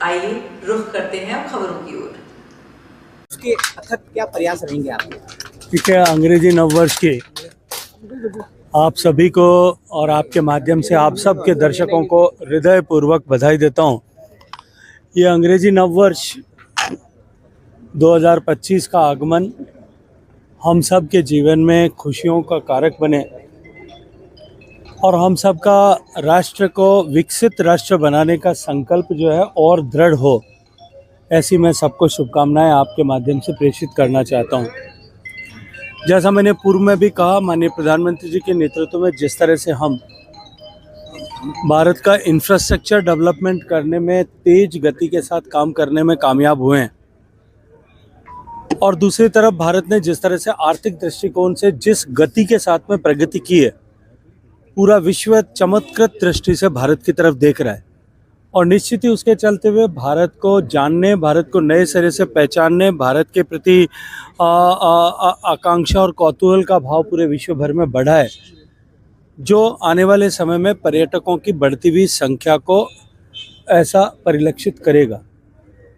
आइए रुख करते हैं अब खबरों की ओर। उसके अथक क्या प्रयास रहेंगे आपके? ठीक है, अंग्रेजी नववर्ष की आप सभी को और आपके माध्यम से आप सब के दर्शकों को हृदयपूर्वक बधाई देता हूं। ये अंग्रेजी नववर्ष 2025 का आगमन हम सब के जीवन में खुशियों का कारक बने और हम सब का राष्ट्र को विकसित राष्ट्र बनाने का संकल्प जो है और दृढ़ हो, ऐसी मैं सबको शुभकामनाएं आपके माध्यम से प्रेषित करना चाहता हूं। जैसा मैंने पूर्व में भी कहा, माननीय प्रधानमंत्री जी के नेतृत्व में जिस तरह से हम भारत का इंफ्रास्ट्रक्चर डेवलपमेंट करने में तेज गति के साथ काम करने में कामयाब हुए हैं और दूसरी तरफ भारत ने जिस तरह से आर्थिक दृष्टिकोण से जिस गति के साथ में प्रगति की है, पूरा विश्व चमत्कृत दृष्टि से भारत की तरफ देख रहा है और निश्चित ही उसके चलते हुए भारत को जानने, भारत को नए सिरे से पहचानने, भारत के प्रति आकांक्षा और कौतूहल का भाव पूरे विश्व भर में बढ़ा है, जो आने वाले समय में पर्यटकों की बढ़ती हुई संख्या को ऐसा परिलक्षित करेगा।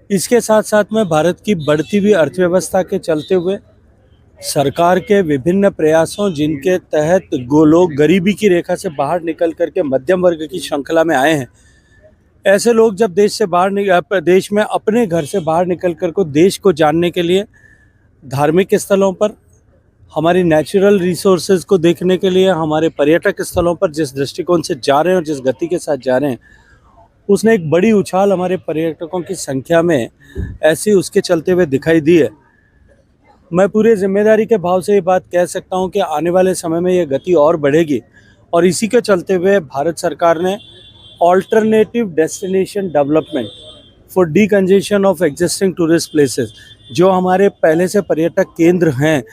इसके साथ साथ में भारत की बढ़ती हुई अर्थव्यवस्था के चलते हुए सरकार के विभिन्न प्रयासों, जिनके तहत लोग गरीबी की रेखा से बाहर निकल करके मध्यम वर्ग की श्रृंखला में आए हैं, ऐसे लोग जब देश में अपने घर से बाहर निकल कर को देश को जानने के लिए धार्मिक स्थलों पर, हमारी नेचुरल रिसोर्सेज को देखने के लिए, हमारे पर्यटक स्थलों पर जिस दृष्टिकोण से जा रहे हैं और जिस गति के साथ जा रहे हैं, उसने एक बड़ी उछाल हमारे पर्यटकों की संख्या में ऐसी उसके चलते हुए दिखाई दी है। मैं पूरे जिम्मेदारी के भाव से ये बात कह सकता हूँ कि आने वाले समय में ये गति और बढ़ेगी और इसी के चलते हुए भारत सरकार ने alternative destination development for decongestion of existing tourist places, जो हमारे पहले से पर्यटक केंद्र हैं,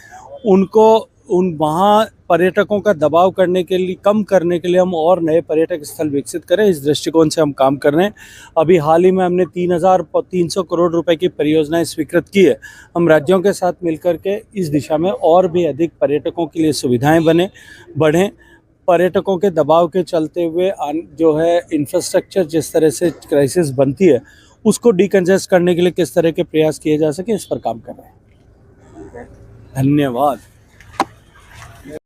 उनको वहाँ पर्यटकों का दबाव करने के लिए, कम करने के लिए हम और नए पर्यटक स्थल विकसित करें, इस दृष्टिकोण से हम काम कर रहे हैं। अभी हाल ही में हमने 3,300 करोड़ रुपए की परियोजनाएं स्वीकृत की है। हम राज्यों के साथ मिलकर के इस दिशा में और भी अधिक पर्यटकों के लिए सुविधाएं बढ़ें। पर्यटकों के दबाव के चलते हुए जो है इंफ्रास्ट्रक्चर जिस तरह से क्राइसिस बनती है, उसको डिकंजेस्ट करने के लिए किस तरह के प्रयास किए जा सके, इस पर काम कर रहे हैं। धन्यवाद।